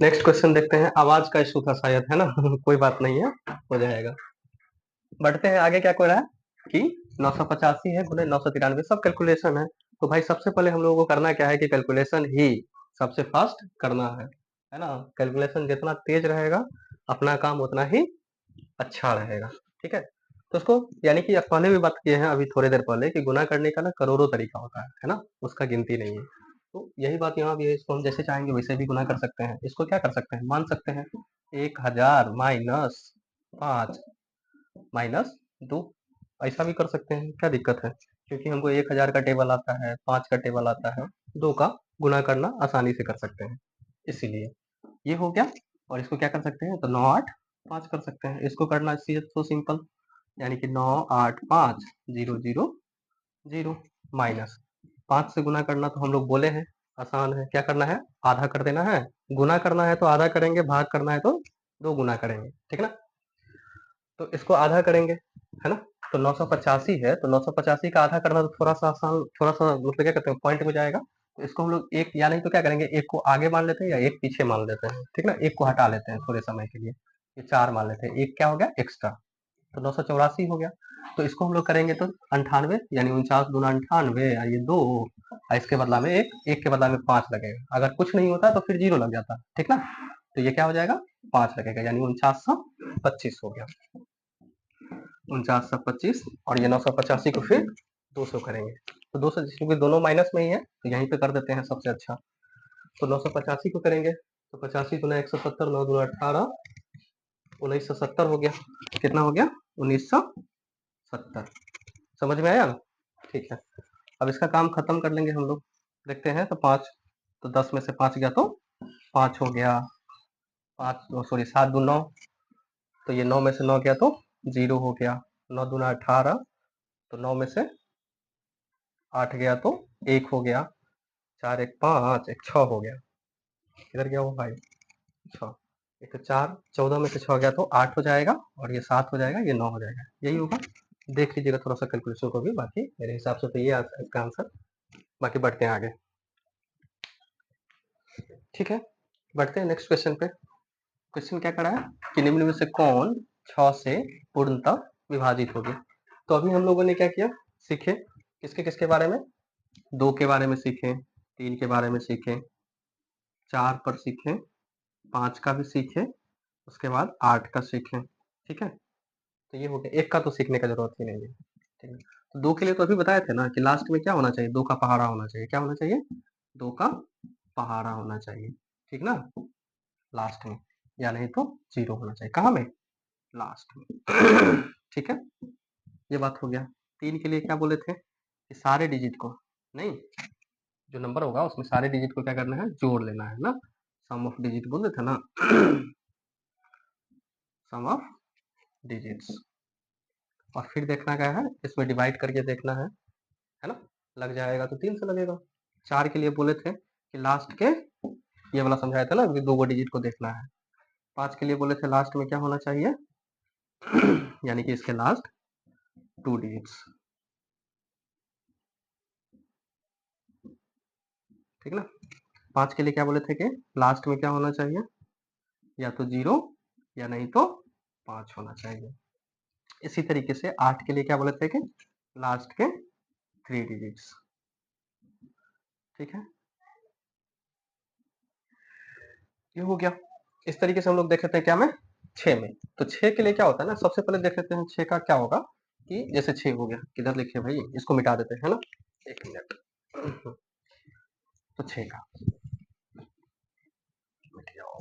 Next question देखते हैं। आवाज का इशू था शायद, है ना। कोई बात नहीं है, हो जाएगा। बढ़ते हैं आगे। क्या कोई रहा है कि 985 है गुने 993, सब कैलकुलेशन है। तो भाई सबसे पहले हम लोगों को करना क्या है कि कैलकुलेशन ही सबसे फास्ट करना है ना। कैलकुलेशन जितना तेज रहेगा अपना काम उतना ही अच्छा रहेगा। ठीक है, तो उसको यानी कि पहले भी बात किए हैं अभी थोड़ी देर पहले कि गुना करने का ना करोड़ों तरीका होता है ना, उसका गिनती नहीं है। तो यही बात यहाँ भी है, इसको हम जैसे चाहेंगे वैसे भी गुना कर सकते हैं। इसको क्या कर सकते हैं, मान सकते हैं 1000 माइनस 5 माइनस 2, ऐसा भी कर सकते हैं, क्या दिक्कत है। क्योंकि हमको 1000 का टेबल आता है, 5 का टेबल आता है, 2 का गुना करना आसानी से कर सकते हैं, इसीलिए ये हो गया। और इसको क्या कर सकते हैं, तो 9 8 5 कर सकते हैं। इसको करना तो सिंपल, यानी कि 9 8 5 0 0 0 माइनस 5 से गुना करना, तो हम लोग बोले हैं आसान है। क्या करना है, आधा कर देना है। गुना करना है तो आधा करेंगे, भाग करना है तो 2 गुना करेंगे, ठीक ना। तो इसको आधा करेंगे, है ना। तो 985 है, तो 985 का आधा करना तो थोड़ा सा आसान, थोड़ा सा मतलब क्या कहते हैं पॉइंट में जाएगा। तो इसको हम लोग एक या नहीं तो क्या करेंगे, एक को आगे मान लेते हैं या एक पीछे मान लेते हैं, ठीक ना। एक को हटा लेते हैं थोड़े समय के लिए, ये 4 मान लेते हैं, एक क्या हो गया एक्स्ट्रा, तो 984 हो गया। तो इसको हम लोग करेंगे तो 98 यानी 49 गुना 98, ये 2, और इसके बदला में एक के बदला में 5 लगेगा। अगर कुछ नहीं होता तो फिर 0 लग जाता, ठीक ना। तो ये क्या हो जाएगा, 5 लगेगा, यानी 4925 हो गया। 4925, और ये 985 को फिर 200 करेंगे। तो 200 क्योंकि दोनों माइनस में ही है तो यहीं पे कर देते हैं सबसे अच्छा। तो 985 को करेंगे तो 85 गुना 170, 9 गुना 18, 1970 हो गया। कितना हो गया, 1970। समझ में आया ना, ठीक है। अब इसका काम खत्म कर लेंगे हम लोग, देखते हैं। तो 5, तो 10 में से 5 गया तो 5 हो गया, 5 सॉरी 7 2 9, तो ये 9 में से 9 गया तो 0 हो गया। 9 दूना 18, तो 9 में से 8 गया तो 1 हो गया। 4 1 5, 1 6 हो गया। किधर गया वो भाई, 6, एक तो 4, 14 में से 6 गया तो 8 हो जाएगा, और ये 7 हो जाएगा, ये 9 हो जाएगा, यही होगा। देख लीजिएगा थोड़ा सा कैलकुलेशन को भी, बाकी मेरे हिसाब से तो ये इसका आंसर। बाकी बढ़ते हैं आगे, ठीक है। बढ़ते हैं नेक्स्ट क्वेश्चन पे। क्वेश्चन क्या करा है कि निम्न में से कौन 6 से पूर्णतः विभाजित होगी। तो अभी हम लोगों ने क्या किया, सीखे किसके किसके बारे में, 2 के बारे में सीखे, 3 के बारे में सीखे, 4 पर सीखे, 5 का भी सीखे, उसके बाद 8 का सीखे, ठीक है। तो ये हो गया, 1 का तो सीखने का जरूरत ही नहीं है, ठीक है। तो 2 के लिए तो अभी बताए थे ना कि लास्ट में क्या होना चाहिए, 2 का पहाड़ा होना चाहिए। क्या होना चाहिए, 2 का पहाड़ा होना चाहिए, ठीक ना, लास्ट में, या नहीं तो 0 होना चाहिए। कहाँ में, लास्ट में। ठीक है, ये बात हो गया। 3 के लिए क्या बोले थे कि सारे डिजिट को नहीं, जो नंबर होगा उसमें सारे डिजिट को क्या करना है, जोड़ लेना है ना। सम ऑफ डिजिट बोलते थे ना। सम ऑफ डिजिट्स, और फिर देखना क्या है, इसमें डिवाइड करके देखना है ना। लग जाएगा तो 3 से लगेगा। 4 के लिए बोले थे कि लास्ट के, ये वाला समझाया था ना कि 2 डिजिट को देखना है। 5 के लिए बोले थे लास्ट में क्या होना चाहिए, यानी कि इसके लास्ट 2 डिजिट्स, ठीक ना। 5 के लिए क्या बोले थे कि लास्ट में क्या होना चाहिए, या तो 0 या नहीं तो 5 होना चाहिए। इसी तरीके से 8 के लिए क्या बोले थे कि लास्ट के 3 डिजिट्स, ठीक है। ये हो गया। इस तरीके से हम लोग देख लेते हैं क्या में, 6 में। तो 6 के लिए क्या होता है ना, सबसे पहले देख लेते हैं 6 का क्या होगा कि जैसे 6 हो गया, किधर लिखे भाई, इसको मिटा देते हैं, है ना। 1 मिनट। तो 6 का मिट जाओ।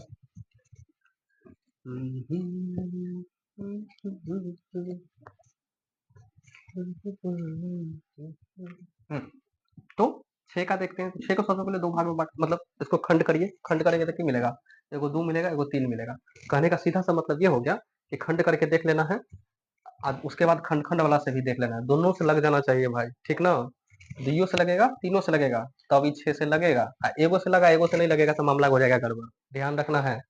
तो 6 का देखते हैं। 6 को सबसे पहले 2 भाग में बांट, मतलब इसको खंड करिए, खंड करेंगे तो क्या मिलेगा, एगो 2 मिलेगा, एगो 3 मिलेगा। कहने का सीधा सा मतलब ये हो गया कि खंड करके देख लेना है, अब उसके बाद खंड खंड वाला से भी देख लेना है, दोनों से लग जाना चाहिए भाई, ठीक ना। दुइयों से लगेगा, तीनों से लगेगा, तभी 6 से लगेगा। एगो से लगा, एगो से नहीं लगेगा तो मामला हो जाएगा गड़बड़। ध्यान रखना है,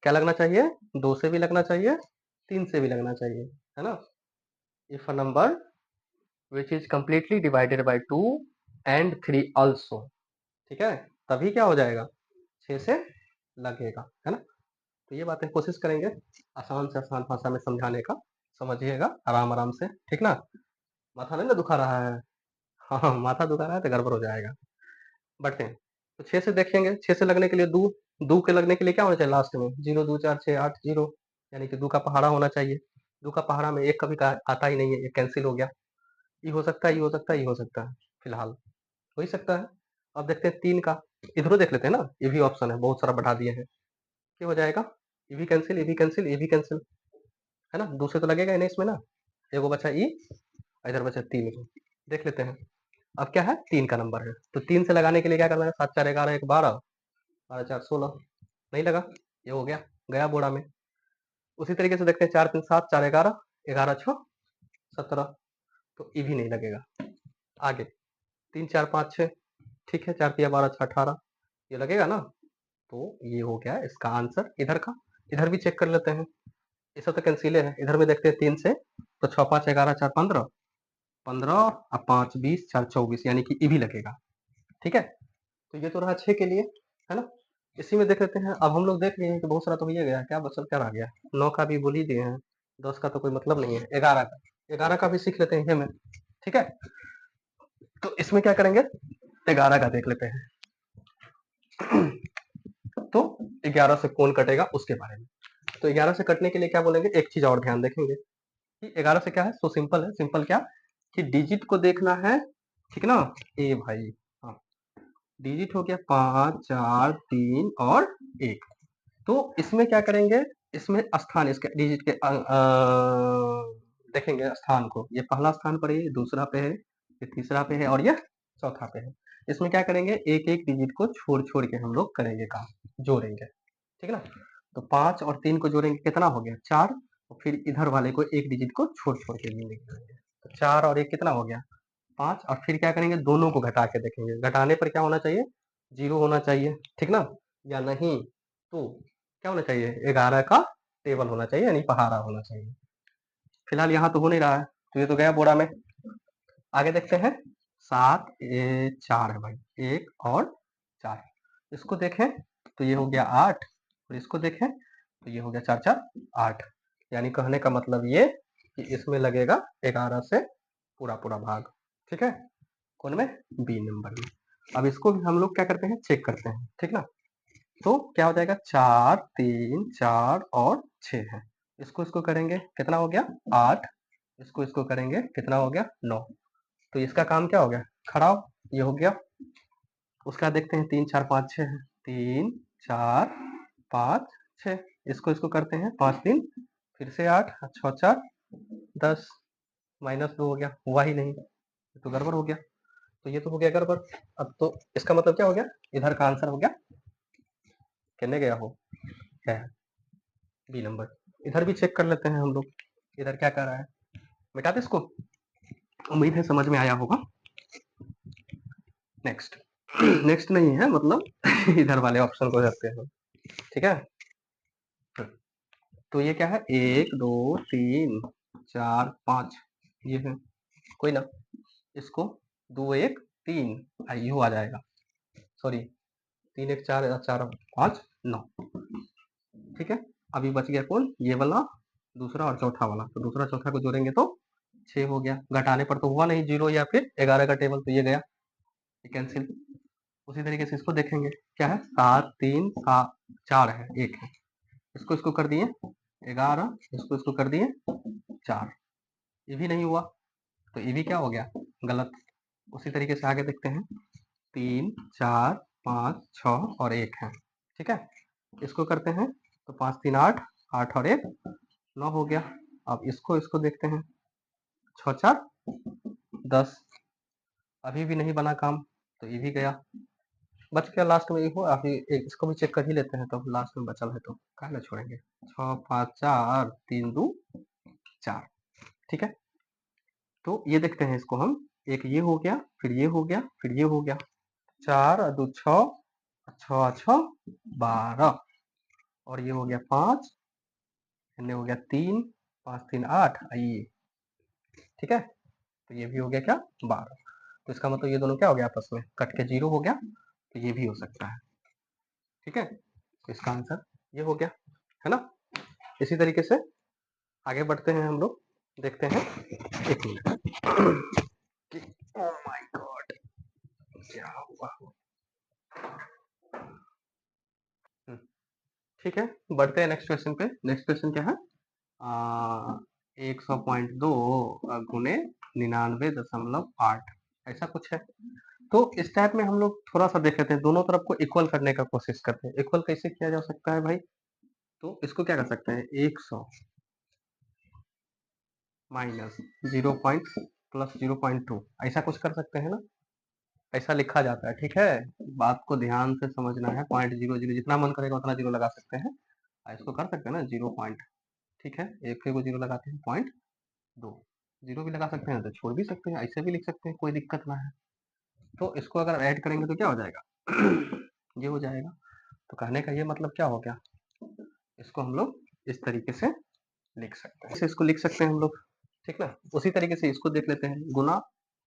क्या लगना चाहिए, 2 से भी लगना चाहिए, 3 से भी लगना चाहिए, है ना। If a number which is completely divided by 2 and 3 also, ठीक है, तभी क्या हो जाएगा, 6 से लगेगा, है ना? तो ये बातें कोशिश करेंगे आसान से आसान भाषा में समझाने का, समझिएगा आराम-आराम से, ठीक ना? माथा नहीं ना दुखा रहा है? हाँ, हाँ, माथा दुखा रहा है तो गड़बड़ हो जाएगा। बढ़ते हैं। तो 6 से देखेंगे, 6 से लगने के लिए दू, दू के लगने के लिए क्या होना चाहिए लास्ट में? 0, 2, 4, 6, 8, 0 यानी कि दू का पहाड़ा होना चाहिए। दू का पहाड़ा में 1 कभी का आता ही नहीं है, ये कैंसल हो गया। ये हो सकता है, ये हो सकता है, ये हो सकता है, फिलहाल हो ही सकता है। अब देखते हैं 3 का, इधरों देख लेते हैं ना, ये भी ऑप्शन है, बहुत सारा बढ़ा दिए हैं। क्या हो जाएगा? ये भी कैंसिल, ये भी कैंसिल, ये भी कैंसिल, है ना? 2 से तो लगेगा ही नहीं इसमें ना। एगो बचा ई, इधर बचा 3 को। देख लेते हैं। अब क्या है? 3 का नंबर है, तो 3 से लगाने के लिए क्या करना है? 7, 4, 11, 1, 12, 12, 4, 16 नहीं लगा, ये हो गया, गया बोड़ा में। उसी तरीके से देखते हैं 4, 3, 7, 4, 11, 11, 6, 17 तो ये भी नहीं लगेगा। आगे 3, 4, 5, 6 ठीक है, 4 तिया 12, 6, 18 ये लगेगा ना? तो ये हो गया इसका आंसर इधर का। इधर भी चेक कर लेते हैं, इससे तो कैंसिल है। इधर में देखते हैं 3 से, तो 6, 5, 11, 4, 15, 15 और 5, 20, 4, 24 यानी कि ये भी लगेगा। ठीक है, तो ये तो रहा 6 के लिए, है ना? इसी में देख लेते हैं। अब हम लोग देख लिए हैं कि बहुत सारा तो हो ही गया, क्या बचल क्या रह गया? 9 का भी बोल ही दिए हैं, 10 का तो कोई मतलब नहीं है, 11 का, 11 का भी सीख लेते हैं ये में। ठीक है, तो इसमें क्या करेंगे? 11 का देख लेते हैं। तो 11 से कौन कटेगा उसके बारे में। तो 11 से कटने के लिए क्या बोलेंगे? एक चीज और ध्यान देखेंगे कि 11 से क्या है, सो सिंपल है। सिंपल क्या कि डिजिट को देखना है, ठीक ना? ए भाई, हाँ, डिजिट हो गया 5, 4, 3 और 1। तो इसमें क्या करेंगे? इसमें स्थान इसके डिजिट के देखेंगे स्थान को। ये पहला स्थान पर है, ये दूसरा पे है, ये तीसरा पे है और ये चौथा पे है। इसमें क्या करेंगे? एक एक डिजिट को छोड़ छोड़ के हम लोग करेंगे काम, जोड़ेंगे, ठीक है ना? तो 5 और 3 को जोड़ेंगे, कितना हो गया? 4। और फिर इधर वाले को एक डिजिट को छोड़ छोड़ के गिनेंगे, तो 4 और 1 कितना हो गया? 5। और फिर क्या करेंगे? दोनों को घटा के देखेंगे। घटाने पर क्या होना चाहिए? 0 होना चाहिए, ठीक ना? या नहीं तो क्या होना चाहिए? 11 का टेबल होना चाहिए, यानी पहाड़ा होना चाहिए। फिलहाल यहाँ तो हो नहीं रहा है, तो ये तो गया बोरा में। आगे देखते हैं। 7, 4 है भाई, 1 और 4। इसको देखें तो ये हो गया 8, और इसको देखें तो ये हो गया 4, 4, 8। यानी कहने का मतलब ये कि इसमें लगेगा 11 से पूरा पूरा भाग। ठीक है, कौन में? बी नंबर में। अब इसको भी हम लोग क्या करते हैं? चेक करते हैं, ठीक ना? तो क्या हो जाएगा? 4, 3, 4 और 6 है। इसको इसको करेंगे, कितना हो गया? 8। इसको इसको करेंगे, कितना हो गया? 9। तो इसका काम क्या हो गया? खड़ा हो, ये हो गया। उसका देखते हैं 3, 4, 5, 6 है। 3, 4, 5, 6। इसको इसको करते हैं, 5, 3 फिर से 8, 6, 4, 10, -2 हो गया, हुआ ही नहीं, तो गड़बड़ हो गया। तो ये तो हो गया गड़बड़। अब तो इसका मतलब क्या हो गया? इधर का आंसर हो गया, कहने गया हो, है बी नंबर। इधर भी चेक कर लेते हैं हम लोग, इधर क्या कर रहा है। मिटा दे इसको, उम्मीद है समझ में आया होगा। नेक्स्ट। नेक्स्ट नहीं है, मतलब इधर वाले ऑप्शन को करते हैं, ठीक है? तो ये क्या है? 1, 2, 3, 4, 5 ये है, कोई ना। इसको 2, 1, 3 यू आ जाएगा, सॉरी 3, 1, 4, 4, 5, 9। ठीक है, अभी बच गया कौन? ये वाला, दूसरा और चौथा वाला। तो दूसरा चौथा को जोड़ेंगे तो 6 हो गया। घटाने पर तो हुआ नहीं 0 या फिर 11 का टेबल, तो ये गया, ये कैंसिल। उसी तरीके से इसको देखेंगे, क्या है? 7, 3, 7, 4 है, 1 है। इसको इसको कर दिए 11, इसको इसको कर दिए 4, ये भी नहीं हुआ, तो ये भी क्या हो गया? गलत। उसी तरीके से आगे देखते हैं। 3, 4, 5, 6 और 1 है, ठीक है? इसको करते हैं तो 5, 3, 8, 8 और 1 9 हो गया। अब इसको इसको देखते हैं, 6, 4, 10, अभी भी नहीं बना काम, तो ये भी गया। बच गया लास्ट में, ये हो अभी इसको भी चेक कर ही लेते हैं, तो लास्ट में बचल है तो काहे ना छोड़ेंगे। 6, 5, 4, 3, 2, 4, ठीक है? तो ये देखते हैं इसको हम, एक ये हो गया, फिर ये हो गया, फिर ये हो गया। 4 और 2 6, 6 6 12, और ये हो गया 5, इनने हो गया 3, 5 3 8 ये, ठीक है? तो ये भी हो गया क्या? 12। तो इसका मतलब ये दोनों क्या हो गया? आपस में कट के 0 हो गया, तो ये भी हो सकता है, ठीक है? तो इसका आंसर ये हो गया, है ना। इसी तरीके से आगे बढ़ते हैं हम लोग, देखते हैं। एक मिनट कि ओह माय गॉड क्या हुआ। ठीक है, बढ़ते हैं नेक्स्ट क्वेश्चन पे। नेक्स्ट क्वेश्चन क्या है, 100.2 गुने 99.8 ऐसा कुछ है। तो इस टाइप में हम लोग थोड़ा सा देख लेते हैं, दोनों तरफ को इक्वल करने का कोशिश करते हैं। इक्वल कैसे किया जा सकता है भाई, तो इसको क्या कर सकते हैं, 100 माइनस 0 पॉइंट प्लस 0.2 ऐसा कुछ कर सकते हैं ना, ऐसा लिखा जाता है। ठीक है, बात को ध्यान से समझना है। 0.00 जितना मन करेगा उतना जीरो लगा सकते हैं, इसको कर सकते हैं ना 0 पॉइंट। ठीक है, एक को जीरो लगाते हैं 0.2, जीरो भी लगा सकते हैं तो छोड़ भी सकते हैं, ऐसे भी लिख सकते हैं, कोई दिक्कत ना है। तो इसको अगर ऐड करेंगे तो क्या हो जाएगा ये हो जाएगा। तो कहने का ये मतलब क्या हो गया, इसको हम लोग इस तरीके से लिख सकते हैं, इसको लिख सकते हैं हम लोग। ठीक ना, उसी तरीके से इसको देख लेते हैं। गुना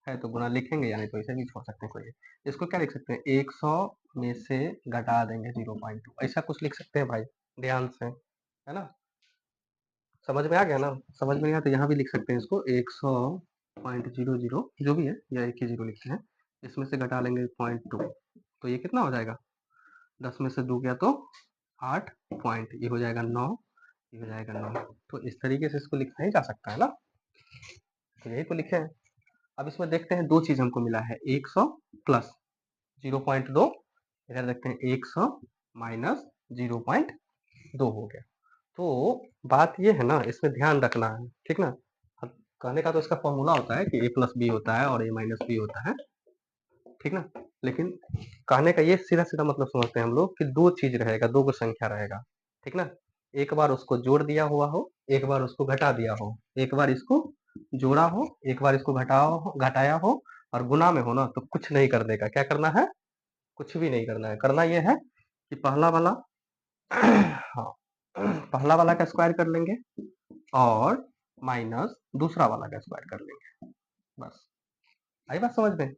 है तो गुना लिखेंगे, यानी तो इसे भी छोड़ सकते हैं कोई। इसको क्या लिख सकते हैं, 100 में से घटा देंगे 0.2 ऐसा कुछ लिख सकते हैं भाई, ध्यान से, है ना। समझ में आ गया ना, समझ में नहीं आया तो यहाँ भी लिख सकते हैं इसको 100.00 जो भी है, या एक ही जीरो लिखते हैं, इसमें से घटा लेंगे 0.2 तो ये कितना हो जाएगा, 10 में से 2 गया तो 8 पॉइंट, ये हो जाएगा 9, ये हो जाएगा 9। तो इस तरीके से इसको लिखा ही जा सकता है ना, तो यही तो लिखे हैं। अब इसमें देखते हैं, दो चीज हमको मिला है, 100 प्लस 0.2, इधर देखते हैं 100 माइनस 0.2 हो गया। तो बात ये है ना, इसमें ध्यान रखना है, ठीक ना। अब कहने का तो इसका फॉर्मूला होता है कि a प्लस बी होता है और a माइनस बी होता है, ठीक ना। लेकिन कहने का ये सीधा सीधा मतलब समझते हैं हम लोग कि दो चीज रहेगा, दो को संख्या रहेगा, ठीक ना। एक बार उसको जोड़ दिया हुआ हो, एक बार उसको घटा दिया हो, एक बार इसको जोड़ा हो, एक बार इसको घटाया हो, और गुना में हो ना तो कुछ नहीं कर देगा। क्या करना है, कुछ भी नहीं करना है। करना ये है कि पहला वाला हाँ, पहला वाला का स्क्वायर कर लेंगे और माइनस दूसरा वाला का स्क्वायर कर लेंगे, बस आई बात समझ में।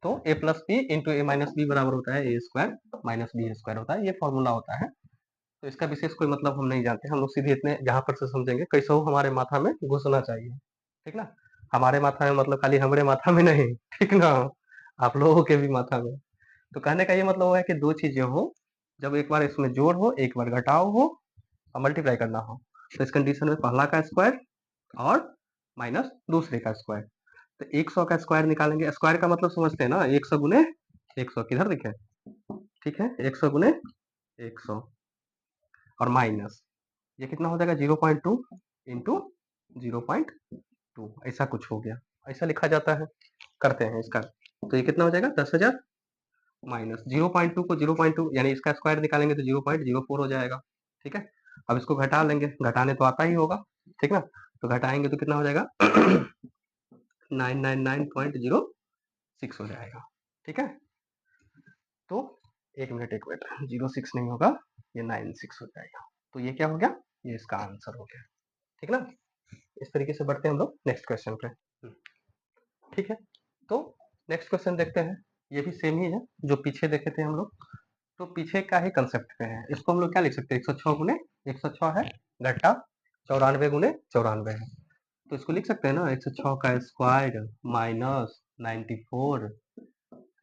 तो a plus B into A minus B बराबर होता है A square minus B square होता है, ये फॉर्मूला होता है। तो इसका विशेष कोई मतलब हम नहीं जानते, हम लोग सीधे इतने जहां पर से समझेंगे, कैसे हो हमारे माथा में घुसना चाहिए, ठीक ना। हमारे माथा में मतलब खाली हमारे माथा में नहीं, ठीक ना, आप लोगों के भी माथा में। तो कहने का ये मतलब हुआ है कि दो चीजें हो, जब एक बार इसमें जोड़ हो, एक बार घटाव हो और मल्टीप्लाई करना हो, तो इस कंडीशन में पहला का स्क्वायर और माइनस दूसरे का स्क्वायर। तो 100 का स्क्वायर निकालेंगे, स्क्वायर का मतलब समझते हैं ना, 100 गुने 100 किधर दिखे, ठीक है, 100 गुने 100 और माइनस ये कितना हो जाएगा 0.2 इंटू 0.2 ऐसा कुछ हो गया, ऐसा लिखा जाता है। करते हैं इसका, तो ये कितना हो जाएगा 10,000 माइनस 0.2 को 0.2 यानी इसका स्क्वायर निकालेंगे तो 0.04 हो जाएगा, ठीक है। अब इसको घटा लेंगे, घटाने तो आता ही होगा, ठीक ना। तो घटाएंगे तो कितना हो जाएगा 999.06 हो जाएगा, ठीक है। तो एक मिनट 06 नहीं होगा, ये 96 हो जाएगा। तो ये क्या हो गया, ये इसका आंसर हो गया, ठीक ना। इस तरीके से बढ़ते हैं हम लोग नेक्स्ट क्वेश्चन पे, ठीक है। तो नेक्स्ट क्वेश्चन देखते हैं, ये भी सेम ही है जो पीछे देखे थे हम लोग। तो पीछे का ही कंसेप्ट पे है, इसको हम लोग क्या लिख सकते हैं, 106 गुने 106 है, घटा 94 गुने 94 है। तो इसको लिख सकते हैं ना, 106 का स्क्वायर माइनस 94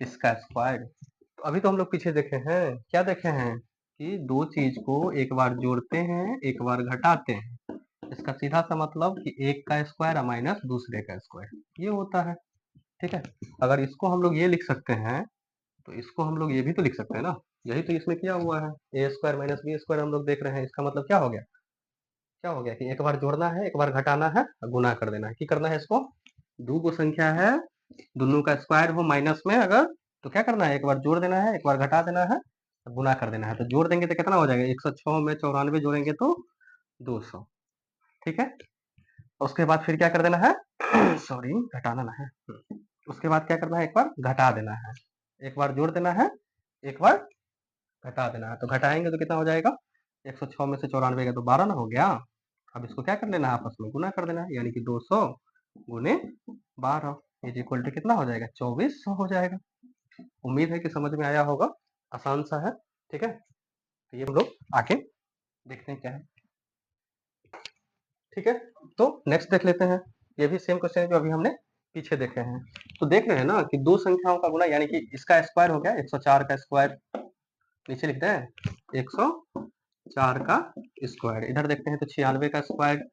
इसका स्क्वायर। तो अभी तो हम लोग पीछे देखे हैं, क्या देखे हैं कि दो चीज को एक बार जोड़ते हैं, एक बार घटाते हैं, इसका सीधा सा मतलब कि एक का स्क्वायर माइनस दूसरे का स्क्वायर ये होता है, ठीक है। अगर इसको हम लोग ये लिख सकते हैं तो इसको हम लोग ये भी तो लिख सकते हैं ना, यही तो इसमें किया हुआ है, A square minus B square हम लोग देख रहे हैं। इसका मतलब क्या हो गया, क्या हो गया कि एक बार जोड़ना है, एक बार घटाना है और गुना कर देना है। की करना है इसको, दो गो संख्या है, दोनों का स्क्वायर हो माइनस में अगर, तो क्या करना है, एक बार जोड़ देना है, एक बार घटा देना है, गुना कर देना है। तो जोड़ देंगे तो कितना हो जाएगा, 106 में 94 जोड़ेंगे तो 200, ठीक है। उसके बाद फिर क्या कर देना है सॉरी घटाना ना है, उसके बाद क्या करना है, एक बार घटा देना है, एक बार जोड़ देना है, एक बार घटा देना है। तो घटाएंगे तो कितना हो जाएगा, 106 में से 94 का तो 12 ना हो गया। अब इसको क्या कर लेना है, आपस में गुना कर देना है, यानी कि 200 गुने 12 इज इक्वल टू कितना हो जाएगा, 2400 हो जाएगा। उम्मीद है कि समझ में आया होगा, आसान सा है, ठीक है। तो ये हम लोग आगे देखते हैं क्या है। ठीक है, तो नेक्स्ट देख लेते हैं। ये भी सेम क्वेश्चन है जो अभी हमने पीछे देखे हैं। तो देख रहे हैं ना कि दो संख्याओं का गुना, यानी कि इसका स्क्वायर हो गया 104 का स्क्वायर, नीचे लिखते हैं 104 का स्क्वायर। इधर देखते हैं तो 96 का स्क्वायर,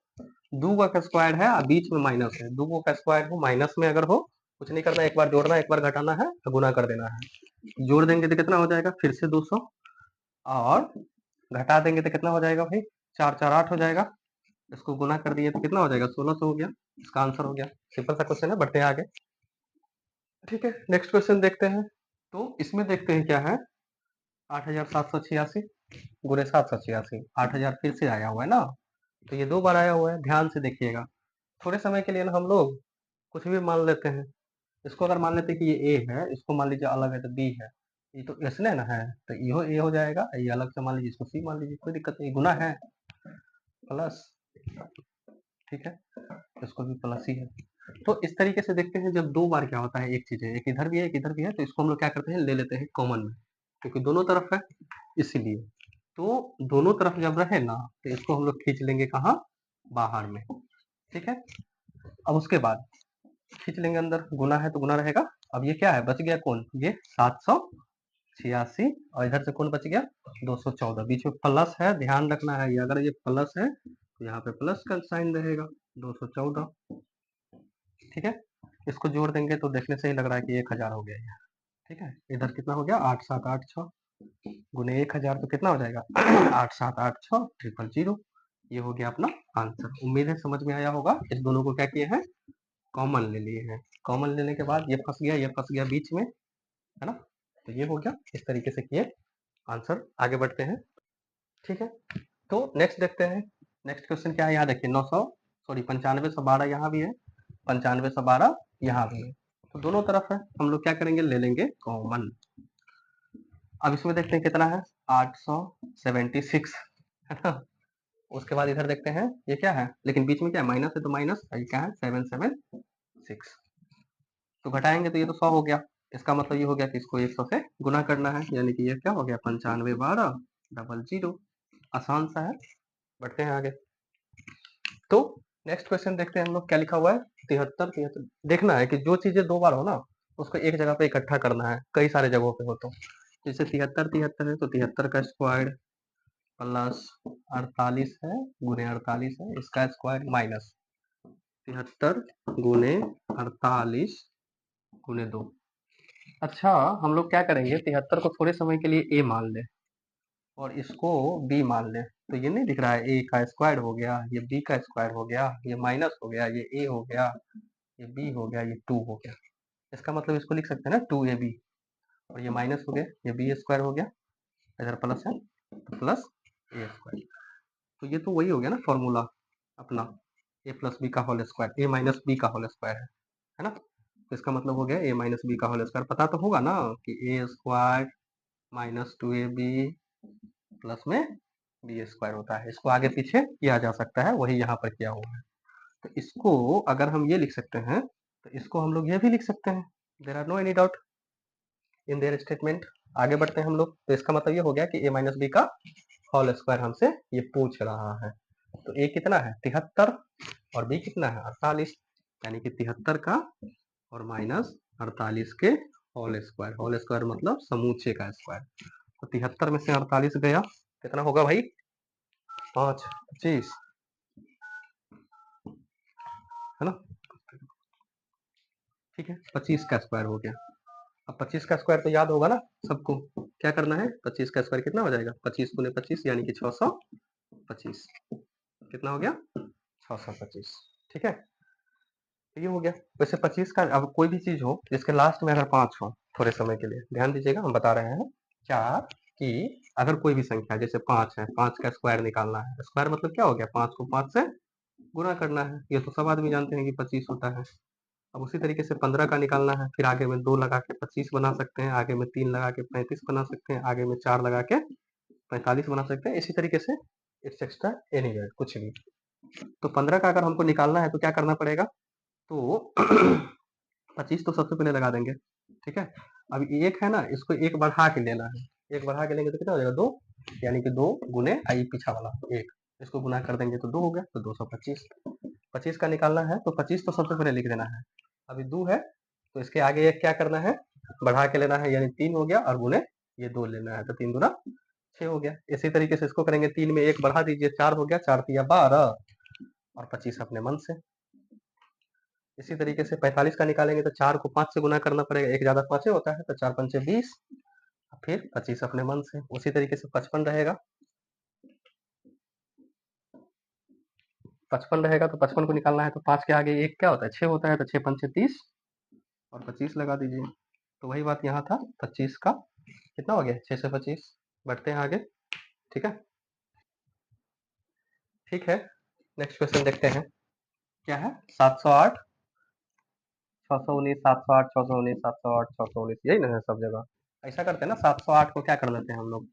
दूगो का स्क्वायर है और बीच में माइनस है। दूगो का स्क्वायर हो माइनस में अगर हो, कुछ नहीं करना है, एक बार जोड़ना है, एक बार घटाना है, तो गुना कर देना है। जोड़ देंगे तो कितना हो जाएगा, फिर से 200, और घटा देंगे तो कितना हो जाएगा भाई, 4 4 8 हो जाएगा। इसको गुना कर दिए तो कितना हो जाएगा, 1600 हो गया। इसका आंसर हो गया। सिंपल सा क्वेश्चन है, बढ़ते हैं आगे। ठीक है, नेक्स्ट क्वेश्चन देखते हैं। तो इसमें देखते हैं क्या है, 8786 गुणे 786, 8000 फिर से आया हुआ है ना, तो ये 2 बार आया हुआ है। ध्यान से देखिएगा, थोड़े समय के लिए ना हम लोग कुछ भी मान लेते हैं। इसको अगर मान लेते हैं कि ये ए है, इसको मान लीजिए अलग है तो बी है, ये तो इसने ना है तो यो ए हो जाएगा, ये अलग से मान लीजिए, इसको सी मान लीजिए, कोई दिक्कत नहीं, गुना है प्लस। ठीक है, इसको भी प्लस ही है। तो इस तरीके से देखते हैं, जब 2 बार क्या होता है, एक चीज है, एक इधर भी है एक इधर भी है, तो इसको हम लोग क्या करते हैं, ले लेते हैं कॉमन में, क्योंकि दोनों तरफ है इसीलिए। तो दोनों तरफ जब रहे ना, तो इसको हम लोग खींच लेंगे कहाँ, बाहर में। ठीक है, अब उसके बाद खींच लेंगे अंदर, गुना है तो गुना रहेगा। अब ये क्या है, बच गया कौन, ये 786, और इधर से कौन बच गया, 214। बीच में प्लस है, ध्यान रखना है, ये अगर ये प्लस है तो यहाँ पे प्लस का साइन रहेगा, 214। ठीक है, इसको जोड़ देंगे तो देखने से ही लग रहा है कि 1000 हो गया ये। ठीक है, इधर कितना हो गया, 8786 गुने 1000 तो कितना हो जाएगा 8786 000। ये हो गया अपना आंसर। उम्मीद है समझ में आया होगा। इस दोनों को क्या किए हैं, कॉमन ले लिए हैं। कॉमन लेने के बाद ये फंस गया, ये फंस गया बीच में, है ना। तो ये हो गया, इस तरीके से किए आंसर। आगे बढ़ते हैं। ठीक है, तो नेक्स्ट देखते हैं। नेक्स्ट क्वेश्चन क्या है, यहाँ देखिए 900 सॉरी 9512 यहाँ भी है, 9512 यहाँ भी है, तो दोनों तरफ है, हम लोग क्या करेंगे, ले लेंगे कॉमन। अब इसमें देखते हैं कितना है, 876, है ना। उसके बाद इधर देखते हैं ये क्या है, लेकिन बीच में क्या है, माइनस है, तो माइनस, ये क्या है 776। तो घटाएंगे तो ये तो 100 हो गया। इसका मतलब ये हो गया कि इसको 100 से गुना करना है, यानी कि ये क्या हो गया, 9512 आसान सा है। बढ़ते हैं आगे। तो नेक्स्ट क्वेश्चन देखते हैं हम लोग, क्या लिखा हुआ है, 73 देखना है कि जो चीजें 2 बार हो ना, उसको एक जगह पे इकट्ठा करना है, कई सारे जगहों पे हो तो। जैसे 73 है तो 73 का स्क्वायर प्लस 48 है गुने 48 है, इसका स्क्वायर माइनस 73 गुने 48 गुने 2। अच्छा, हम लोग क्या करेंगे, 73 को थोड़े समय के लिए ए मान लें और इसको बी मान लें। तो ये नहीं दिख रहा है, ए का स्क्वायर हो गया, ये बी का स्क्वायर हो गया, ये माइनस हो गया, ये ए हो गया, ये बी हो गया, ये 2 हो गया। इसका मतलब इसको लिख सकते हैं ना 2ab, और ये माइनस हो गया, ये बी स्क्वायर हो गया, इधर प्लस है तो प्लस ए स्क्वायर। तो ये तो वही हो गया ना फॉर्मूला अपना, ए प्लस बी का होल स्क्वायर, ए माइनस बी का होल स्क्वायर है ना। तो इसका मतलब हो गया ए माइनस बी का होल स्क्वायर। पता तो होगा ना कि ए स्क्वायर माइनस 2ab प्लस में बी स्क्वायर होता है। इसको आगे पीछे किया जा सकता है, वही यहाँ पर किया हुआ है। तो इसको अगर हम ये लिख सकते हैं, तो इसको हम लोग ये भी लिख सकते हैं। There are no any doubt in their statement. आगे बढ़ते हैं हम लोग। तो इसका मतलब ये हो गया कि ए माइनस बी का होल स्क्वायर हमसे ये पूछ रहा है। तो ए कितना है 73 और बी कितना है 48, यानी कि 73 का और माइनस 48 के होल स्क्वायर। होल स्क्वायर मतलब समूचे का स्क्वायर। तो 73 में से 48 गया, कितना होगा भाई, 5 25, है ना। ठीक है, 25 का स्क्वायर हो गया। अब 25 का स्क्वायर तो याद होगा ना सबको, क्या करना है, 25 का स्क्वायर कितना हो जाएगा, 25 गुने 25 यानी कि 625। कितना हो गया 625। ठीक है, तो ये हो गया। वैसे 25 का, अब कोई भी चीज हो जिसके लास्ट में अगर 5 हो, थोड़े समय के लिए ध्यान दीजिएगा, हम बता रहे हैं क्या, कि अगर कोई भी संख्या जैसे 5 है, 5 का स्क्वायर निकालना है। स्क्वायर मतलब क्या हो गया, 5 को 5 से गुना करना है। ये तो सब आदमी जानते हैं कि 25 होता है। अब उसी तरीके से 15 का निकालना है, फिर आगे में 2 लगा के 25 बना सकते हैं, आगे में 3 लगा के 35 बना सकते हैं, आगे में 4 लगा के 45 बना सकते हैं। इसी तरीके से इट्स एक्स्ट्रा एनीवेयर कुछ भी। तो 15 का अगर हमको निकालना है तो क्या करना पड़ेगा, तो 25 तो सबसे पहले लगा देंगे। ठीक है, अब एक है ना, इसको एक बढ़ा के लेना है, एक बढ़ा के लेंगे तो कितना हो जाएगा 2, यानी कि 2 गुने आई पीछा वाला 1, इसको गुना कर देंगे तो 2 हो गया, तो 225। 25 का निकालना है तो 25 तो सबसे पहले लिख देना है। अभी 2 है तो इसके आगे एक क्या करना है, बढ़ा के लेना है, यानी 3 हो गया, और गुने ये 2 लेना है, तो 3 दूना 6 हो गया। इसी तरीके से इसको करेंगे, 3 में 1 बढ़ा दीजिए, 4 हो गया, 4 तिया 12, और 25 अपने मन से। इसी तरीके से 45 का निकालेंगे तो 4 को 5 से गुना करना पड़ेगा, 1 ज्यादा 5 होता है, तो 4 पंचे 20, फिर 25 अपने मन से। उसी तरीके से 55 रहेगा, 55 रहेगा तो 55 को निकालना है तो 5 के आगे 1 क्या होता है, 6 होता है, तो 6 पंचे 30, और 25 लगा दीजिए। तो वही बात यहाँ था, 25 का कितना हो गया, 6 से 25। बढ़ते हैं आगे, ठीक है। ठीक है, नेक्स्ट क्वेश्चन देखते हैं, क्या है, 708, 619, 708, 619, 708, 619, यही ना है सब जगह। ऐसा करते हैं ना, 708 को क्या कर लेते हैं हम लोग,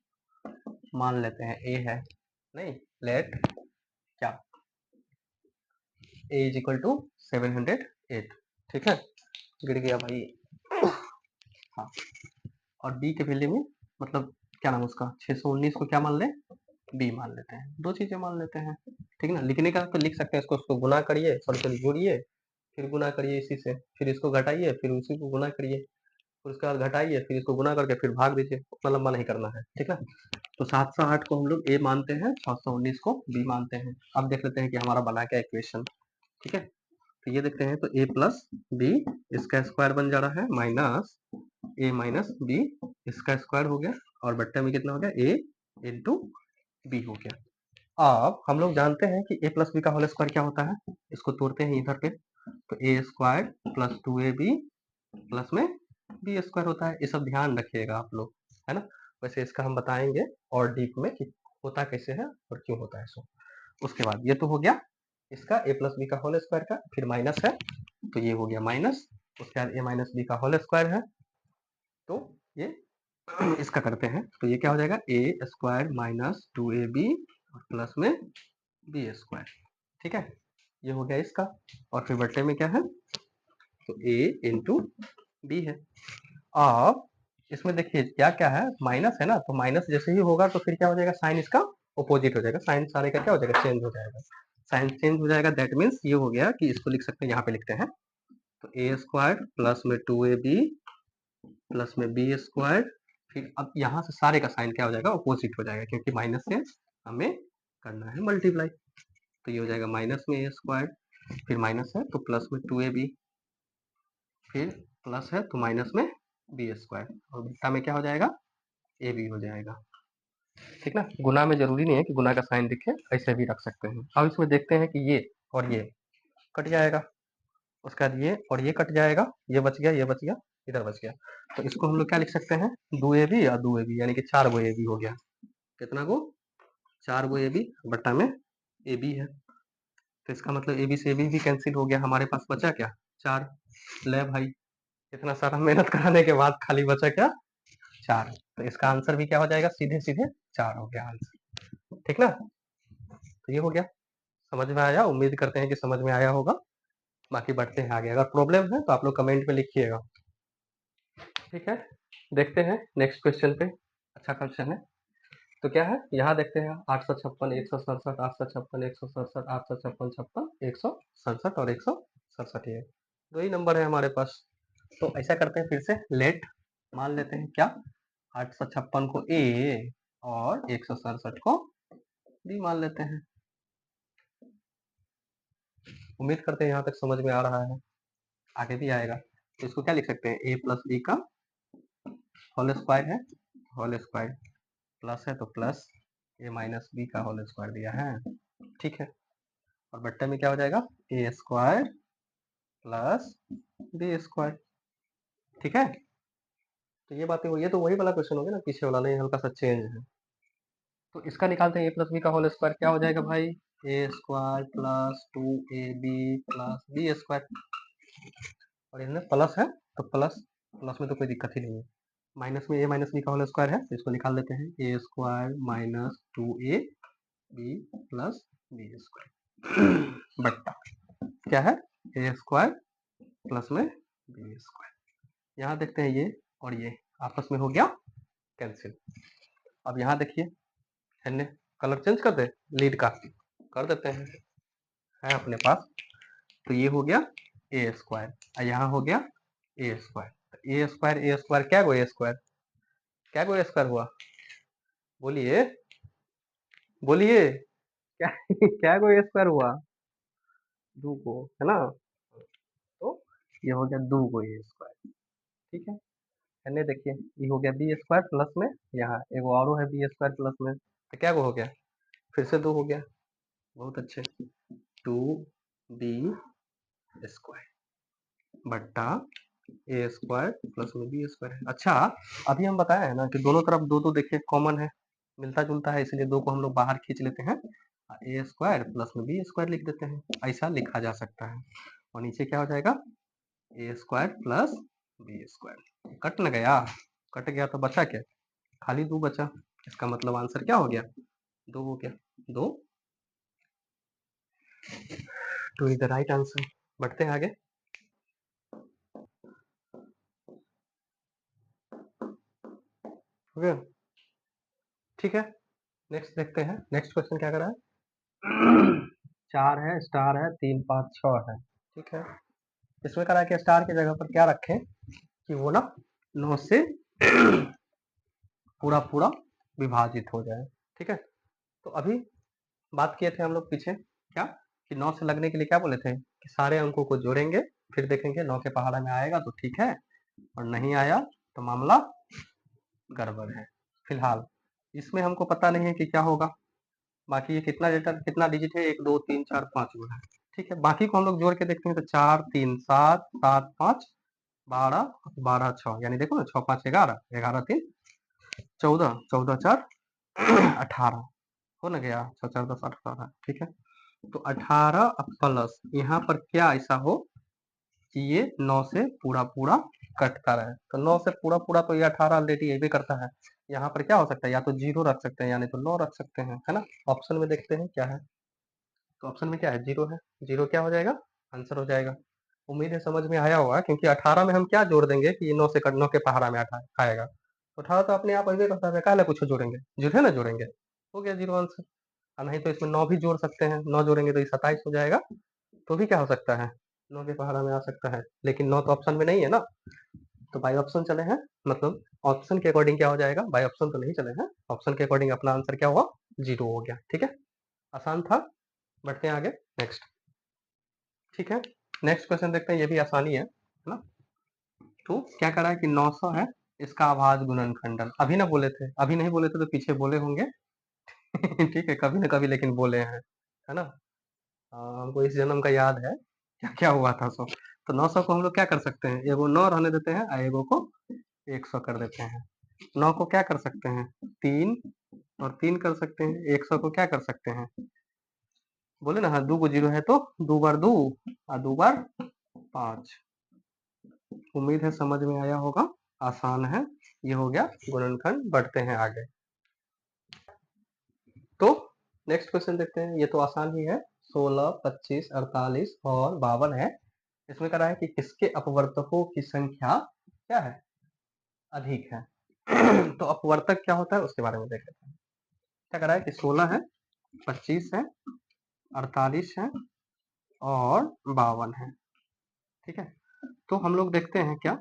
मान लेते हैं ए है, नहीं, लेट क्या, ए इज इक्वल टू 708, ठीक है, गिर गया भाई। हाँ, और बी के वैल्यू में, मतलब क्या नाम उसका, 619 को क्या मान ले, बी मान लेते हैं, दो चीजें मान लेते हैं, ठीक ना। लिखने का तो लिख सकते हैं, इसको उसको गुना करिए, सॉरी जोड़िए, फिर गुना करिए इसी से, फिर इसको घटाइए, फिर उसी को गुना करिए, फिर उसके बाद घटाइए, फिर इसको गुना करके फिर भाग दीजिए, उतना लंबा नहीं करना है, ठीक है। तो 708 को हम लोग ए मानते हैं, 619 को बी मानते हैं। अब देख लेते हैं कि हमारा बना क्या इक्वेशन, ठीक है। तो ये देखते हैं, तो ए प्लस बी इसका स्क्वायर बन जा रहा है, माइनस ए माइनस बी इसका स्क्वायर हो गया, और बट्टे में कितना हो गया, ए इंटू बी हो गया। अब हम लोग जानते हैं कि ए प्लस बी का होल स्क्वायर क्या होता है, इसको तोड़ते हैं इधर पे, तो ए स्क्वायर प्लस 2ab प्लस में बी स्क्वायर होता है। ये सब ध्यान रखिएगा आप लोग, है ना। वैसे इसका हम बताएंगे और डीप में कि होता कैसे है और क्यों होता है सो। उसके बाद ये तो हो गया इसका ए प्लस बी का होल स्क्वायर का, फिर माइनस है तो ये हो गया माइनस, उसके बाद ए माइनस बी का होल स्क्वायर है, तो ये इसका करते हैं, तो ये क्या हो जाएगा, A square minus 2ab plus में बी स्क्वायर, ठीक है। ये हो गया इसका, और फिर बट्टे में क्या है, तो ए इंटू बी है। अब इसमें देखिए क्या क्या है, माइनस है ना, तो माइनस जैसे ही होगा तो फिर क्या हो जाएगा, साइन इसका अपोजिट हो जाएगा, साइन सारे का क्या हो जाएगा, चेंज हो जाएगा, साइन चेंज हो जाएगा। दैट मीन्स ये हो गया कि इसको लिख सकते हैं, यहाँ पे लिखते हैं, तो ए स्क्वायर प्लस में 2ab प्लस में बी स्क्वायर, फिर अब यहाँ से सारे का साइन क्या हो जाएगा, अपोजिट हो जाएगा, क्योंकि माइनस से हमें करना है मल्टीप्लाई, तो ये हो जाएगा माइनस में ए स्क्वायर, फिर माइनस है तो प्लस में 2ab, फिर प्लस है तो माइनस में बी स्क्वायर, और बेटा में क्या हो जाएगा, ए बी हो जाएगा, ठीक ना। गुना में जरूरी नहीं है कि गुना का साइन दिखे, ऐसे भी रख सकते हैं। अब इसमें देखते हैं कि ये और ये कट जाएगा, उसके बाद ये और ये कट जाएगा, ये बच गया, ये बच गया, इधर बच गया, तो इसको हम लोग क्या लिख सकते हैं, 2ab और 2ab, यानी कि 4 गो ए बी हो गया, कितना गो, 4 गो ए बी बट्टा में ए बी है, तो इसका मतलब ए बी से ए बी भी कैंसिल हो गया, हमारे पास बचा क्या, 4। ले भाई, इतना सारा मेहनत कराने के बाद खाली बचा क्या, 4, तो इसका आंसर भी क्या हो जाएगा, सीधे सीधे 4 हो गया आंसर, ठीक ना। तो ये हो गया, समझ में आया, उम्मीद करते हैं कि समझ में आया होगा। बाकी बढ़ते हैं आगे, अगर प्रॉब्लम है तो आप लोग कमेंट में लिखिएगा, ठीक है। देखते हैं नेक्स्ट क्वेश्चन पे, अच्छा क्वेश्चन है। तो क्या है, यहाँ देखते हैं, 856, 167, 856, 167, 856, 56, 167 और 167, ये दो ही नंबर है हमारे पास। तो ऐसा करते हैं, फिर से लेट मान लेते हैं क्या, 856 को ए और 167 को बी मान लेते हैं। उम्मीद करते हैं यहाँ तक समझ में आ रहा है, आगे भी आएगा। तो इसको क्या लिख सकते हैं, ए प्लस बी का होल स्क्वायर है, होल स्क्वायर प्लस है तो प्लस ए माइनस बी का होल स्क्वायर दिया है, ठीक है। और बट्टे में क्या हो जाएगा, A square plus B square, ठीक है। तो ये बातें, ये तो वही वाला क्वेश्चन हो गया ना, पीछे वाला नहीं, हल्का सा चेंज है। तो इसका निकालते हैं, ए प्लस बी का होल स्क्वायर क्या हो जाएगा भाई, A square plus 2ab plus B square, और इनमें प्लस है तो प्लस, प्लस में तो कोई दिक्कत ही नहीं है। माइनस में ए माइनस बी का होल स्क्वायर है, तो इसको निकाल लेते हैं, A square minus 2a B plus B square बट्टा क्या है, ए स्क्वायर प्लस में बी स्क्वायर। यहाँ देखते हैं ये और ये आपस में हो गया कैंसिल। अब यहाँ देखिए, है कलर चेंज कर दे लीड का, कर देते हैं, है अपने पास। तो ये हो गया ए स्क्वायर और यहाँ हो गया ए स्क्वायर। ए स्क्वायर क्या गो ए स्क्वायर, क्या गो ए स्क्वायर हुआ, बोलिए बोलिए, क्या क्या गो ए स्क्वायर हुआ, दो को, है ना। तो ये हो गया दो गो ए स्क्वायर, ठीक है। देखिए ये हो गया बी स्क्वायर प्लस में यहाँ एगो और है बी स्क्वायर प्लस में, तो क्या गो हो गया, फिर से दो हो गया, बहुत अच्छे, टू बी स्क्वायर बट्टा ए स्क्वायर प्लस में बी स्क्वायर है। अच्छा अभी हम बताए हैं ना कि दोनों तरफ दो दो देखिए कॉमन है, मिलता जुलता है, इसलिए दो को हम लोग बाहर खींच लेते हैं, ए स्क्वायर प्लस में बी स्क्वायर लिख देते हैं, ऐसा लिखा जा सकता है। और नीचे क्या हो जाएगा, A square plus B square. Cut न गया, कट गया तो बचा क्या, खाली दो बचा, इसका मतलब आंसर क्या हो गया, दो हो गया, दो, two is the right answer. बढ़ते हैं आगे, हो गया, ठीक है। नेक्स्ट देखते हैं, नेक्स्ट क्वेश्चन क्या कर रहा है, चार है, स्टार है, तीन पाँच छह है, ठीक है। इसमें करा कि स्टार की जगह पर क्या रखें कि वो ना 9 से पूरा पूरा विभाजित हो जाए, ठीक है। तो अभी बात किए थे हम लोग पीछे क्या कि 9 से लगने के लिए क्या बोले थे कि सारे अंकों को जोड़ेंगे, फिर देखेंगे 9 के पहाड़ा में आएगा तो ठीक है, और नहीं आया तो मामला गड़बड़ है। फिलहाल इसमें हमको पता नहीं है कि क्या होगा, बाकी ये कितना लेटर कितना डिजिट है, एक दो तीन चार पाँच गो है, ठीक है। बाकी को हम लोग जोड़ के देखते हैं तो चार तीन सात, सात पाँच 12, 12 6, यानी देखो ना 6 5 11, 11 3 14, 14 4 18, हो ना गया 6 4 10 18, ठीक है। तो 18 प्लस यहाँ पर क्या ऐसा हो कि ये 9 से पूरा पूरा कटता रहे, तो 9 से पूरा पूरा तो ये 18 ऑलरेडी ये भी करता है, यहाँ पर क्या हो सकता है, या तो जीरो रख सकते हैं यानी तो 9 रख सकते हैं, है ना। ऑप्शन में देखते हैं क्या है, तो ऑप्शन में क्या है, जीरो है, जीरो क्या हो जाएगा, आंसर हो जाएगा। उम्मीद है समझ में आया होगा, क्योंकि 18 में हम क्या जोड़ देंगे कि 9 से 9 के पहाड़ा में आएगा, तो 18 तो अपने आप ऐसे करता है, काहे कुछ जोड़ेंगे, जीरो है ना जोड़ेंगे, हो गया जीरो आंसर। और नहीं तो इसमें 9 भी जोड़ सकते हैं, 9 जोड़ेंगे तो ये 27 हो जाएगा, तो भी क्या हो सकता है, 9 के पहाड़ा में आ सकता है, लेकिन 9 तो ऑप्शन में नहीं है ना, तो बाई ऑप्शन चले हैं, मतलब ऑप्शन के अकॉर्डिंग क्या हो जाएगा, बाई ऑप्शन तो नहीं चले हैं, ऑप्शन के अकॉर्डिंग अपना आंसर क्या हुआ, जीरो हो गया, ठीक है। आसान था, बढ़ते हैं आगे नेक्स्ट, ठीक है। नेक्स्ट क्वेश्चन देखते हैं, ये भी आसानी है ना। तो क्या करा है कि 900 है, इसका अभाज्य गुणनखंडन, अभी ना बोले थे, अभी नहीं बोले थे तो पीछे बोले होंगे ठीक है, कभी ना कभी लेकिन बोले हैं, है ना। हमको इस जन्म का याद है क्या क्या हुआ था सो। तो 900 को हम लोग क्या कर सकते हैं, एगो 9 रहने देते हैं और एगो को 100 कर देते हैं। 9 को क्या कर सकते हैं, तीन, और तीन कर सकते हैं, 100 को क्या कर सकते हैं, बोले ना, हाँ दो को जीरो है तो दो बार दो और दो बार पाँच। उम्मीद है समझ में आया होगा, आसान है, ये हो गया गुणनखंड। बढ़ते हैं आगे, तो नेक्स्ट क्वेश्चन देखते हैं, ये तो आसान ही है, 16 25 48 और 52 है। इसमें कह रहा है कि किसके अपवर्तकों की संख्या क्या है, अधिक है तो अपवर्तक क्या होता है उसके बारे में देख लेते हैं। क्या कह रहा है कि 16 है, 25 है, 48 है और 52 है, ठीक है। तो हम लोग देखते हैं क्या,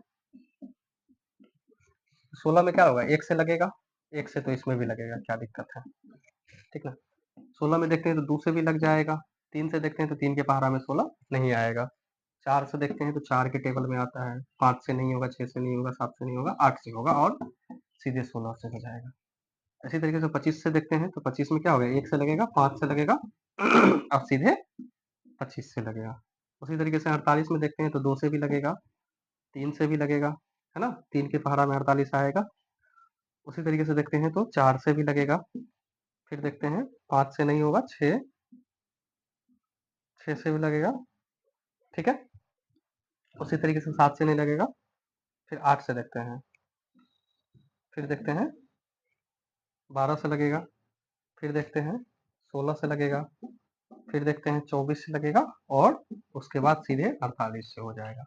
16 में क्या होगा, एक से लगेगा, एक से तो इसमें भी लगेगा, क्या दिक्कत है, ठीक ना। 16 में देखते हैं तो 2 से भी लग जाएगा, 3 से देखते हैं तो 3 के पहाड़ा में 16 नहीं आएगा, 4 से देखते हैं तो 4 के टेबल में आता है, 5 से नहीं होगा, 6 से नहीं होगा, 7 से नहीं होगा, 8 से होगा और सीधे 16 से हो जाएगा। इसी तरीके से 25 से देखते हैं तो 25 में क्या होगा, 1 से लगेगा, 5 से लगेगा और सीधे 25 से लगेगा। उसी तरीके से 48 में देखते हैं तो 2 से भी लगेगा, 3 से भी लगेगा, है ना, 3 के पहाड़ा में 48 आएगा। उसी तरीके से देखते हैं तो 4 से भी लगेगा, फिर देखते हैं 5 से नहीं होगा, 6, 6 से भी लगेगा, ठीक है। उसी तरीके से 7 से नहीं लगेगा, फिर 8 से देखते हैं, फिर देखते हैं 12 से लगेगा, फिर देखते हैं 16 से लगेगा, फिर देखते हैं 24 से लगेगा और उसके बाद सीधे 48 से हो जाएगा।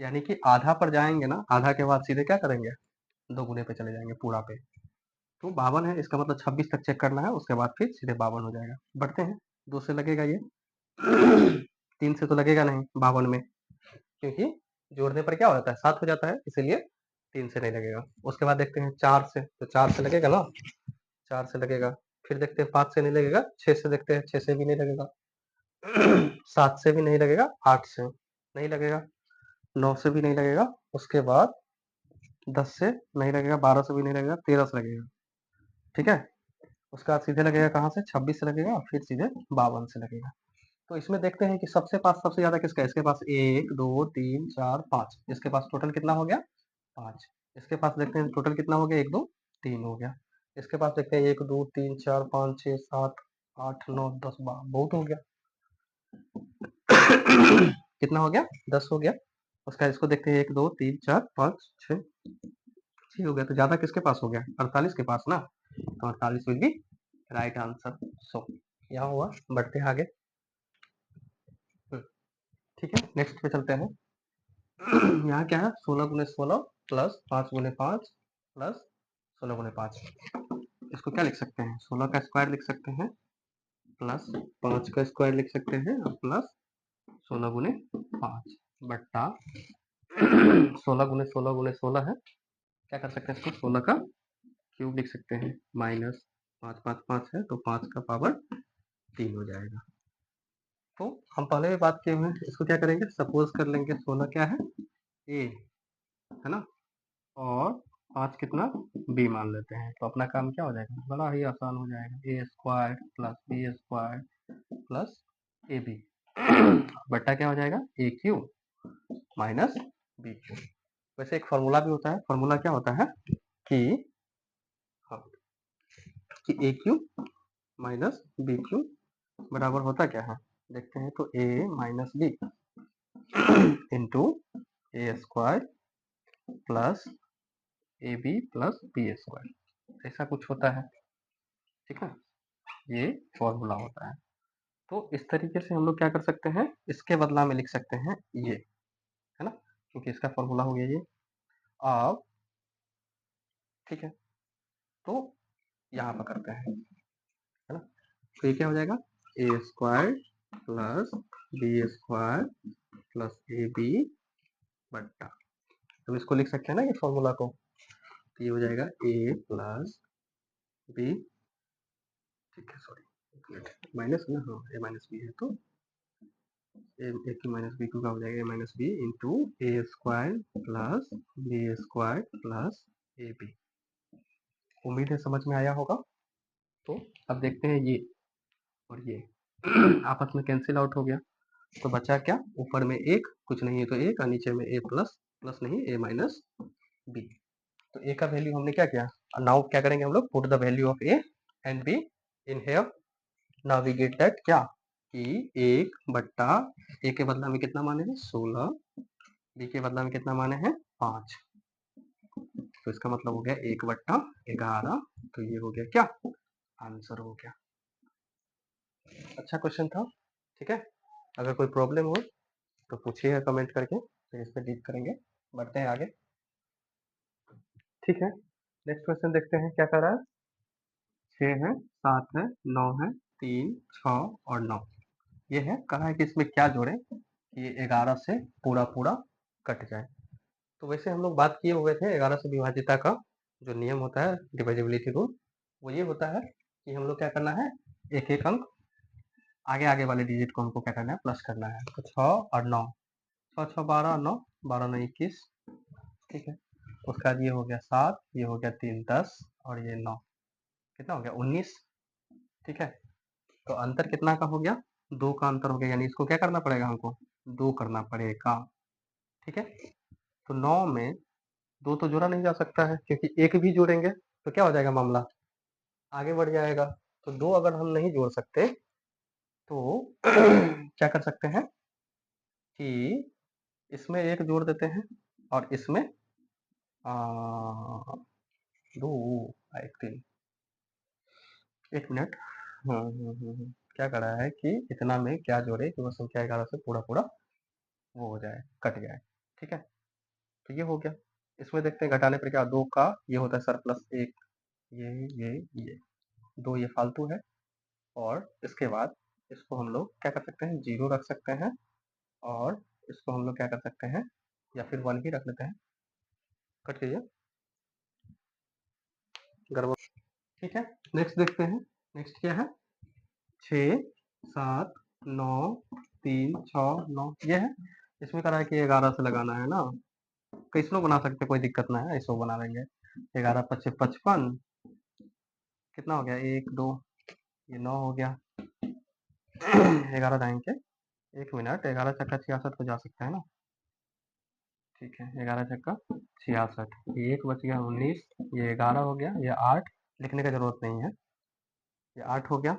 यानी कि आधा पर जाएंगे ना, आधा के बाद सीधे क्या करेंगे, दो गुने पे चले जाएंगे पूरा पे। तो 52 है, इसका मतलब 26 तक चेक करना है, उसके बाद फिर सीधे 52 हो जाएगा। बढ़ते हैं, 2 से लगेगा ये 3 से तो लगेगा नहीं 52 में, क्योंकि जोड़ने पर क्या हो जाता है 7 हो जाता है, इसीलिए 3 से नहीं लगेगा। उसके बाद देखते हैं 4 से, तो 4 से लगेगा ना, 4 से लगेगा। फिर देखते हैं 5 से नहीं लगेगा, 6 से देखते हैं, 6 से भी नहीं लगेगा 7 से भी नहीं लगेगा, 8 से नहीं लगेगा, 9 से भी नहीं लगेगा, उसके बाद 10 से नहीं लगेगा, 12 से भी नहीं लगेगा, 13 से लगेगा। ठीक है, उसके बाद सीधे लगेगा कहाँ से, 26 से लगेगा, फिर सीधे 52 से लगेगा। तो इसमें देखते हैं कि सबसे पास सबसे ज्यादा किसका है, इसके पास 1 2 3 4 5, इसके पास टोटल कितना हो गया 5। इसके पास देखते हैं टोटल कितना हो गया 1 2 3 हो गया। इसके पास देखते हैं 1 2 3 4 5 6 7 8 9 10 12, बहुत हो गया कितना हो गया 10 हो गया। उसका इसको देखते हैं 1 2 3 4 5 6 6 हो गया। तो ज्यादा किसके पास हो गया 48 के पास ना, तो 48 विल बी राइट आंसर। सो यहाँ हुआ। बढ़ते हैं आगे। ठीक है, नेक्स्ट पे चलते हैं। यहाँ क्या है 16 गुने 16 प्लस 5 गुने 5 प्लस 16 गुने 5। इसको क्या लिख सकते हैं, 16 का स्क्वायर लिख सकते हैं प्लस 5 का स्क्वायर लिख सकते हैं और प्लस 16 गुने 5 बट्टा 16 गुने 16 गुने 16 है, क्या कर सकते हैं इसको 16 का क्यूब लिख सकते हैं, माइनस 5 5 5 है तो 5 का पावर 3 हो जाएगा। तो हम पहले भी बात किए हुए हैं, इसको क्या करेंगे सपोज कर लेंगे 16 क्या है ए है ना, और 5 कितना बी मान लेते हैं, तो अपना काम क्या हो जाएगा बड़ा ही आसान हो जाएगा, A square plus B square plus A B बट्टा क्या हो जाएगा A cube minus B cube. वैसे एक फॉर्मूला भी होता है, फॉर्मूला क्या होता है कि हाँ, कि A cube minus B cube बराबर होता क्या है, देखते हैं तो A minus B into A square plus A B plus B square, ऐसा कुछ होता है। ठीक है, ये फॉर्मूला होता है। तो इस तरीके से हम लोग क्या कर सकते हैं, इसके बदला में लिख सकते हैं ये, है ना, क्योंकि इसका फॉर्मूला हो गया ये। अब ठीक है, तो यहाँ पर करते हैं, है ना, तो ये क्या हो जाएगा A square plus B square plus A B बट्टा, तो इसको लिख सकते हैं ना ये फॉर्मूला को, तो ये हो जाएगा ए प्लस बी, ठीक है सॉरी माइनस ना, हाँ ए माइनस बी है तो ए की माइनस बी का हो जाएगा A minus B into A square plus B square plus A B. उम्मीद है समझ में आया होगा। तो अब देखते हैं ये और ये आपस में कैंसिल आउट हो गया, तो बचा क्या ऊपर में एक कुछ नहीं है तो एक, और नीचे में ए प्लस प्लस नहीं ए माइनस बी। तो ए का वैल्यू हमने क्या किया, नाउ क्या करेंगे हम लोग put the value of A and B in here. Now we get that क्या कि एक बट्टा ए के बदला में कितना माने हैं 16, बी के बदला में कितना माने हैं 5, तो इसका मतलब हो गया 1/11। तो ये हो गया क्या आंसर हो गया। अच्छा क्वेश्चन था। ठीक है, अगर कोई प्रॉब्लम हो तो पूछिएगा कमेंट करके, फिर इस पर डील करेंगे। बढ़ते हैं आगे। ठीक है, नेक्स्ट क्वेश्चन देखते हैं क्या कर रहा है। 6 है, 7 है, 9 है, 3 6 और 9, ये है कह रहा है कि इसमें क्या जोड़े कि ये 11 से पूरा पूरा कट जाए। तो वैसे हम लोग बात किए हुए थे 11 से विभाजिता का जो नियम होता है डिविजिबिलिटी रूल, वो ये होता है कि हम लोग क्या करना है एक एक अंक आगे आगे वाले डिजिट को हमको क्या करना है प्लस करना है। तो 6 और 9, 6 6 12 9 12 9 21, ठीक है। उसके बाद ये हो गया 7, ये हो गया 3 10 और ये 9, कितना हो गया 19। ठीक है, तो अंतर कितना का हो गया 2 का अंतर हो गया, यानी इसको क्या करना पड़ेगा हमको 2 करना पड़ेगा। ठीक है, तो 9 में 2 तो जोड़ा नहीं जा सकता है क्योंकि एक भी जोड़ेंगे तो क्या हो जाएगा मामला आगे बढ़ जाएगा। तो 2 अगर हम नहीं जोड़ सकते तो क्या कर सकते हैं कि इसमें एक जोड़ देते हैं और इसमें आ, 2 एक 3 1 मिनट। क्या कर रहा है कि इतना में क्या जोड़े कि वो संख्या 11 से पूरा पूरा वो हो जाए कट जाए। ठीक है, तो ये हो गया। इसमें देखते हैं घटाने पर क्या 2 का ये होता है सर प्लस 1, ये 2 ये फालतू है और इसके बाद इसको हम लोग क्या कर सकते हैं 0 रख सकते हैं और इसको हम लोग क्या कर सकते हैं या फिर 1 ही रख लेते हैं। कट कीजिए गड़बड़। ठीक है, नेक्स्ट देखते हैं। नेक्स्ट क्या है 6 7 9 3 6 9 ये है। इसमें करा है कि 11 से लगाना है ना, कैसनो बना सकते कोई दिक्कत ना है, ऐसो बना लेंगे। 11 पच्चे 55 कितना हो गया 1 2 ये 9 हो गया 11 दाएंगे 1 मिनट 11 चक्का 66 हो जा सकता है ना। ठीक है 11 चक्का 66 ये 1 बच गया 19 ये 11 हो गया ये 8 लिखने का जरूरत नहीं है ये 8 हो गया।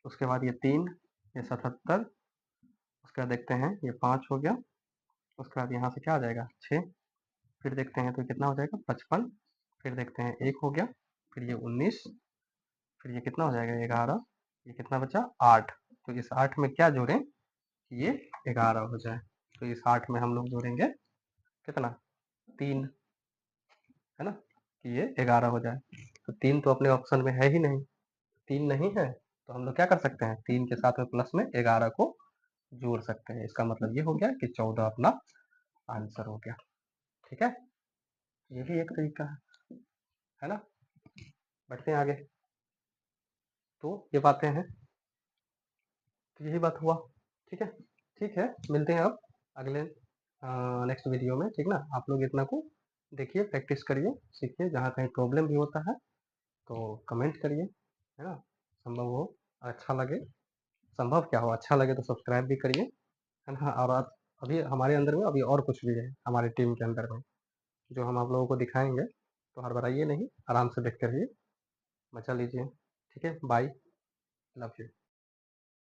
उसके बाद ये 3 ये 77 उसके बाद देखते हैं ये 5 हो गया। उसके बाद यहाँ से क्या आ जाएगा 6 फिर देखते हैं तो कितना हो जाएगा 55 फिर देखते हैं 1 हो गया फिर ये 19 फिर ये कितना हो जाएगा 11 ये कितना बचा 8 तो इस 8 में क्या जोड़ें कि ये 11 हो जाए। तो इस 8 में हम लोग जोड़ेंगे कितना 3 है ना कि ये 11 हो जाए। तो 3 तो अपने ऑप्शन में है ही नहीं, 3 नहीं है तो हम लोग क्या कर सकते हैं 3 के साथ में प्लस में 11 को जोड़ सकते हैं। इसका मतलब ये हो गया कि 14 अपना आंसर हो गया। ठीक है, ये भी एक तरीका है ना। बढ़ते हैं आगे। तो ये बातें हैं, तो यही बात हुआ। ठीक है, ठीक है, मिलते हैं अब अगले नेक्स्ट वीडियो में। ठीक ना, आप लोग इतना को देखिए प्रैक्टिस करिए सीखिए, जहाँ कहीं प्रॉब्लम भी होता है तो कमेंट करिए है ना। संभव हो अच्छा लगे, संभव क्या हो अच्छा लगे तो सब्सक्राइब भी करिए है ना। और आज अभी हमारे अंदर में अभी और कुछ भी है हमारी टीम के अंदर में जो हम आप लोगों को दिखाएंगे, तो हड़बड़ाइए नहीं, आराम से देखते रहिए, मजा लीजिए। ठीक है, बाय, लव यू।